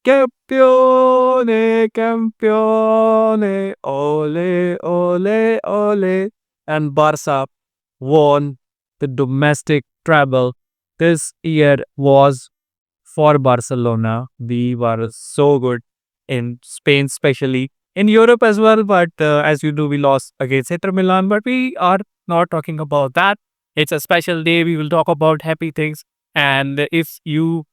Campione, campione, ole, ole, ole. And Barca won the domestic treble. This year was for Barcelona. We were so good in Spain, especially in Europe as well. But as you know, we lost against Inter Milan. But we are not talking about that. It's a special day. We will talk about happy things. And if you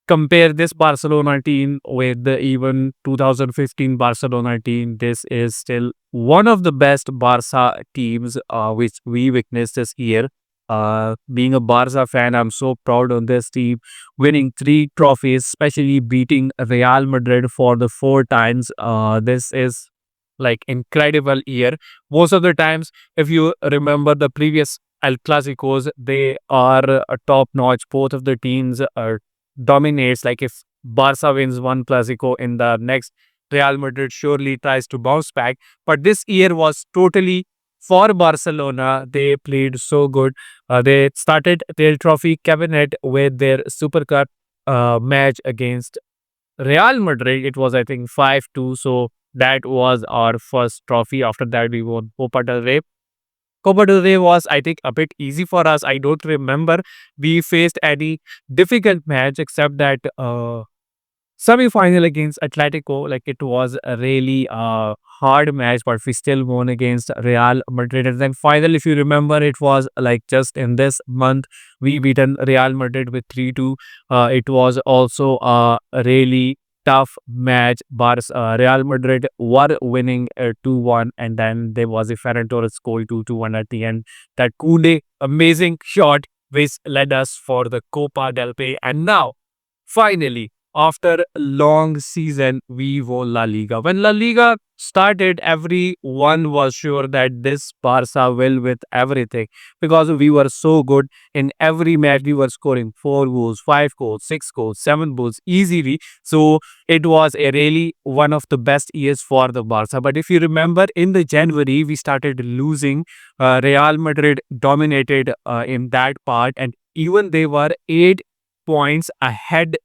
compare this Barcelona team with the even 2015 Barcelona team, this is still one of the best Barca teams which we witnessed this year. Being a Barca fan, I'm so proud of this team winning three trophies, especially beating Real Madrid for the four times. This is like incredible year. Most of the times, if you remember the previous El Clasicos, they are a top notch. Both of the teams are dominates. Like if Barca wins one Clasico in the next, Real Madrid surely tries to bounce back. But this year was totally for Barcelona. They played so good. They started their trophy cabinet with their Super Cup match against Real Madrid. It was, I think, 5-2. So that was our first trophy. After that, we won Copa del Rey. Copa del Rey was, I think, a bit easy for us. I don't remember we faced any difficult match except that semi-final against Atletico. Like it was a really hard match, but we still won against Real Madrid. And then final, if you remember, it was like just in this month we beaten Real Madrid with 3-2. It was also a really tough match. Real Madrid were winning 2-1, and then there was a Ferran Torres goal 2-1 at the end. That Koundé amazing shot which led us for the Copa del Rey. And now finally, after a long season, we won La Liga. When La Liga started, everyone was sure that this Barca will with everything because we were so good in every match. We were scoring 4 goals, 5 goals, 6 goals, 7 goals easily. So it was a really one of the best years for the Barca. But if you remember, in the January we started losing. Real Madrid dominated in that part, and even they were 8 points ahead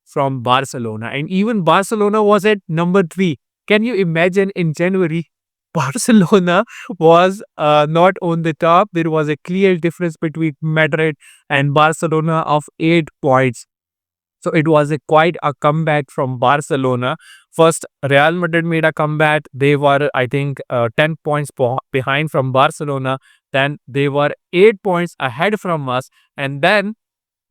from Barcelona. And even Barcelona was at number 3. Can you imagine in January, Barcelona was not on the top? There was a clear difference between Madrid and Barcelona of 8 points. So it was a quite a comeback from Barcelona. First, Real Madrid made a comeback. They were, I think, 10 points behind from Barcelona. Then they were 8 points ahead from us. And then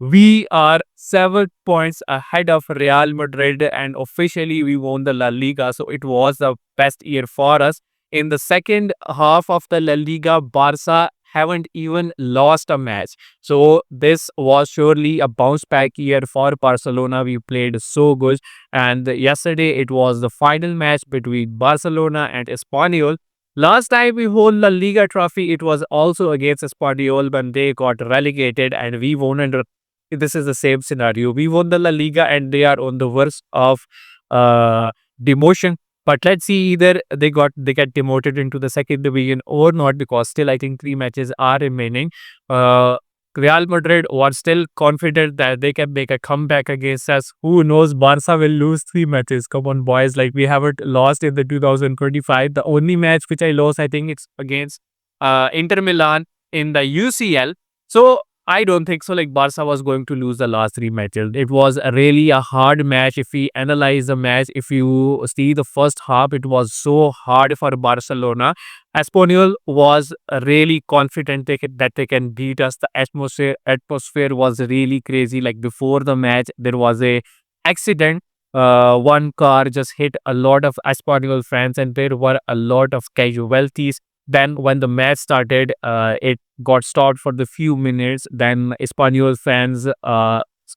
we are 7 points ahead of Real Madrid, and officially we won the La Liga. So it was the best year for us. In the second half of the La Liga, Barca haven't even lost a match. So this was surely a bounce back year for Barcelona. We played so good. And yesterday it was the final match between Barcelona and Espanyol. Last time we won La Liga trophy, it was also against Espanyol when they got relegated, and we won under. This is the same scenario. We won the La Liga and they are on the verge of demotion. But let's see, either they get demoted into the second division or not, because still I think 3 matches are remaining. Uh, Real Madrid was still confident that they can make a comeback against us. Who knows? Barca will lose 3 matches. Come on, boys! Like we haven't lost in the 2025. The only match which I lost, I think it's against Inter Milan in the UCL. So I don't think so. Like Barca was going to lose the last 3 matches. It was really a hard match. If we analyze the match, if you see the first half, it was so hard for Barcelona. Espanyol was really confident that they can beat us. The atmosphere was really crazy. Like before the match, there was a accident. One car just hit a lot of Espanyol fans, and there were a lot of casualties. Then when the match started, it got stopped for the few minutes. Then Espanyol fans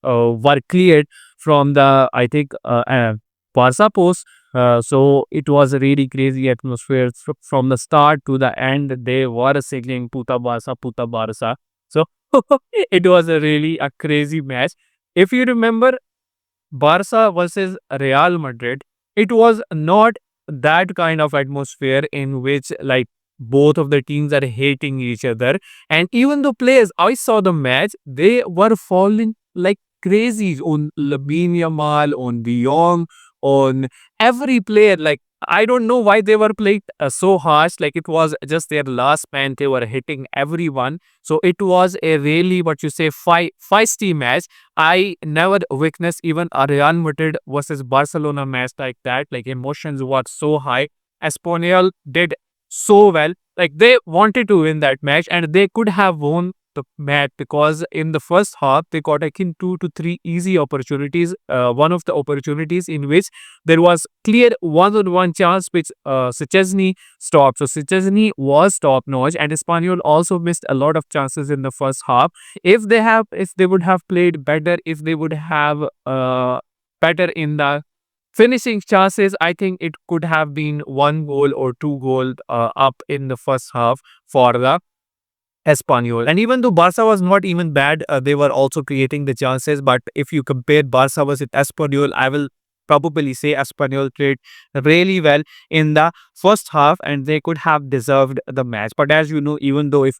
were cleared from the, I think, Barca post. So it was a really crazy atmosphere from the start to the end. They were singing "Puta Barca, Puta Barca." So it was a really a crazy match. If you remember, Barca versus Real Madrid, it was not that kind of atmosphere in which like both of the teams are hating each other. And even the players, I saw the match, they were falling like crazy on Lamine Yamal, on De Jong, on every player. Like, I don't know why they were playing so harsh. Like, it was just their last man. They were hitting everyone. So it was a really, what you say, feisty match. I never witnessed even a Real Madrid versus Barcelona match like that. Like, emotions were so high. Espanyol did so well. Like, they wanted to win that match and they could have won the match because in the first half they got, I think, 2 to 3 easy opportunities. One of the opportunities in which there was clear one-on-one chance which Szczesny stopped. So Szczesny was top notch, and Espanyol also missed a lot of chances in the first half. If they would have played better, if they would have better in the finishing chances, I think it could have been 1 goal or 2 goal up in the first half for the Espanyol. And even though Barca was not even bad, they were also creating the chances. But if you compare Barca versus Espanyol, I will probably say Espanyol played really well in the first half and they could have deserved the match. But as you know, even though if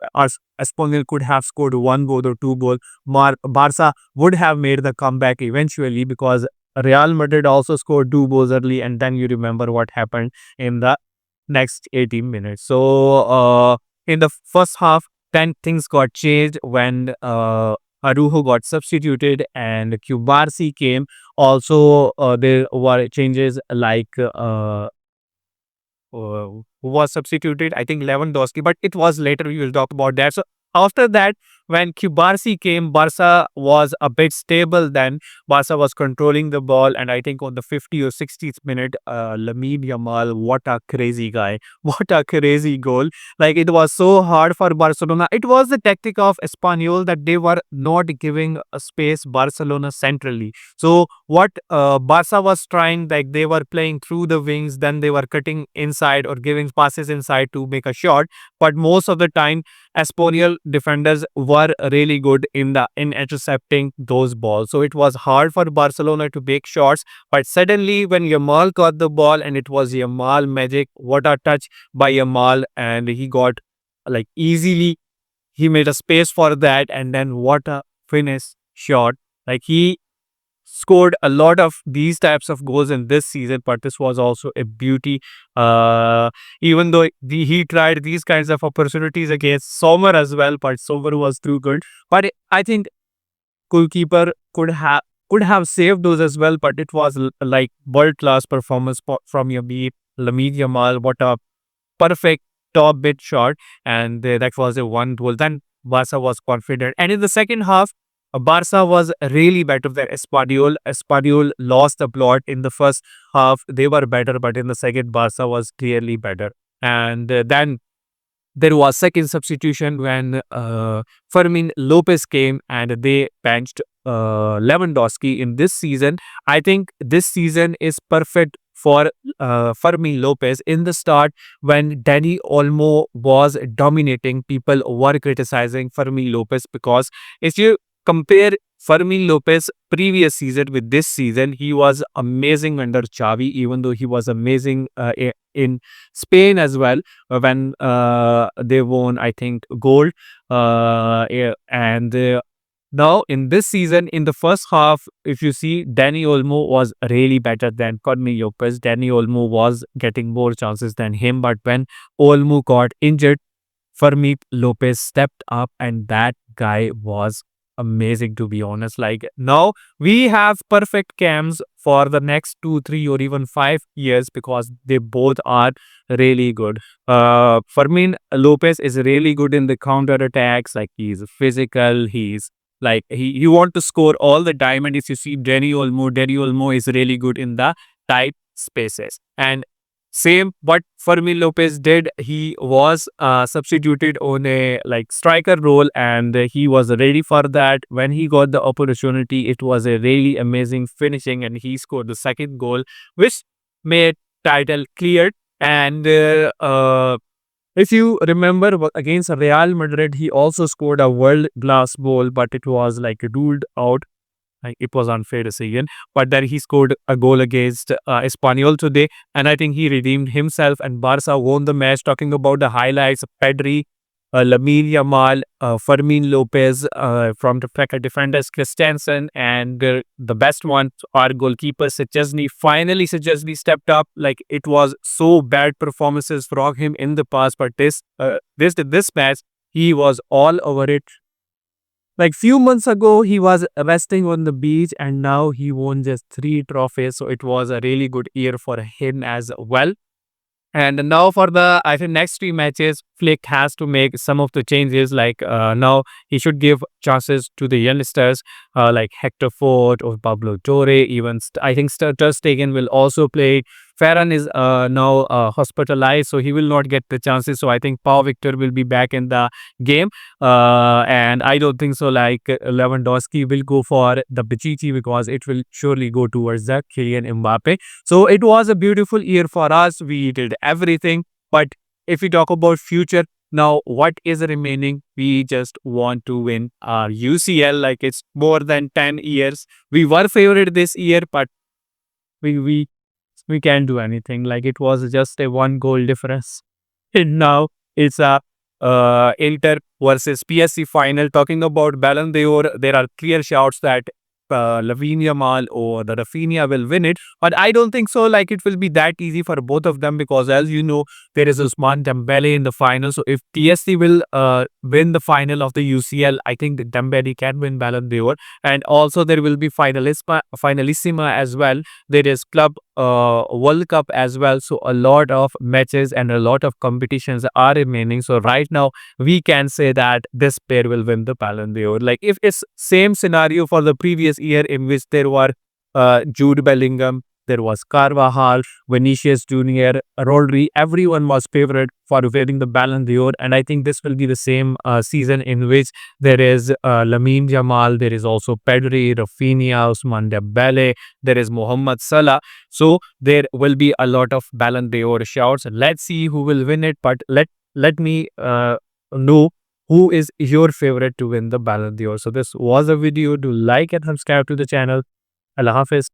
Espanyol could have scored 1 goal or 2 goal, Barca would have made the comeback eventually because Real Madrid also scored 2 goals early, and then you remember what happened in the next 18 minutes. So, in the first half, then things got changed when Arujo got substituted and Cubarsi came. Also, there were changes like who was substituted, I think Lewandowski, but it was later. We will talk about that. So after that, when Kubarsi came, Barca was a bit stable. Then Barca was controlling the ball, and I think on the 50 or 60th minute, Lamine Yamal, what a crazy guy, what a crazy goal! Like, it was so hard for Barcelona. It was the tactic of Espanyol that they were not giving a space Barcelona centrally. So what Barca was trying, like they were playing through the wings, then they were cutting inside or giving passes inside to make a shot. But most of the time, Espanyol defenders were really good in intercepting those balls. So it was hard for Barcelona to make shots. But suddenly, when Yamal got the ball, and it was Yamal magic, what a touch by Yamal, and he got, like, easily he made a space for that, and then what a finish shot! Like, he scored a lot of these types of goals in this season, but this was also a beauty. Uh, Even though he tried these kinds of opportunities against Sommer as well, but Sommer was too good. But I think goalkeeper could have saved those as well. But it was like world class performance from Lamine Yamal. What a perfect top bit shot, and that was a 1 goal. Then Barca was confident, and in the second half, Barca was really better than Espanyol. Espanyol lost the plot in the first half. They were better, but in the second, Barca was clearly better. And then there was second substitution when Fermin Lopez came and they benched Lewandowski in this season. I think this season is perfect for Fermin Lopez. In the start, when Dani Olmo was dominating, people were criticizing Fermin Lopez because if you compare Fermin Lopez previous season with this season, he was amazing under Xavi, even though he was amazing in Spain as well when they won, I think, gold. Yeah, and now in this season, in the first half, if you see, Dani Olmo was really better than Fermin Lopez. Dani Olmo was getting more chances than him, but when Olmo got injured, Fermin Lopez stepped up, and that guy was amazing, to be honest. Like, now we have perfect cams for the next 2, 3, or even 5 years because they both are really good. Fermin Lopez is really good in the counter attacks. Like, he's physical. He's like he want to score all the time. And if you see Danny Olmo is really good in the tight spaces. And same what Fermin Lopez did, he was substituted on a like striker role, and he was ready for that. When he got the opportunity, it was a really amazing finishing, and he scored the second goal, which made title cleared. And if you remember against Real Madrid, he also scored a world class goal, but it was like ruled out. Like, it was unfair decision, but then he scored a goal against Espanyol today, and I think he redeemed himself. And Barca won the match. Talking about the highlights, Pedri Lamine Yamal, Fermin Lopez, from the defenders Christensen, and the best one, our goalkeeper Szczesny. Finally, Szczesny stepped up. Like, it was so bad performances from him in the past, but this match he was all over it. Like, few months ago, he was resting on the beach, and now he won just 3 trophies. So it was a really good year for him as well. And now for the, I think, next 3 matches, Flick has to make some of the changes. Like, now he should give chances to the youngsters, like Hector Ford or Pablo Torre. Even I think Ter Stegen will also play. Ferran is now hospitalized, so he will not get the chances. So I think Pau Victor will be back in the game. And I don't think so. Like, Lewandowski will go for the Pichichi because it will surely go towards the Kylian Mbappe. So it was a beautiful year for us. We did everything. But if we talk about future, now what is remaining? We just want to win our UCL. Like, it's more than 10 years. We were favored this year, but we we we can't do anything. Like, it was just a 1 goal difference. And now it's a Inter versus PSG final. Talking about Ballon d'Or, there are clear shouts that Lavine Yamal or the Rafinha will win it, but I don't think so. Like, it will be that easy for both of them because, as you know, there is Usman Dembele in the final. So if PSG will win the final of the UCL, I think that Dembele can win Ballon d'Or, and also there will be finalissima as well. There is Club World Cup as well. So a lot of matches and a lot of competitions are remaining. So right now we can say that this pair will win the Ballon d'Or. Like, if it's same scenario for the previous year in which there were Jude Bellingham, there was Carvajal, Vinicius Junior, Rodri, everyone was favorite for winning the Ballon d'Or. And I think this will be the same season in which there is Lamine Jamal, there is also Pedri, Rafinha, Ousmane Dembele, there is Mohamed Salah. So there will be a lot of Ballon d'Or shouts. Let's see who will win it, but let me know who is your favorite to win the Ballon d'Or. So this was a video. Do like and subscribe to the channel. Allah Hafiz.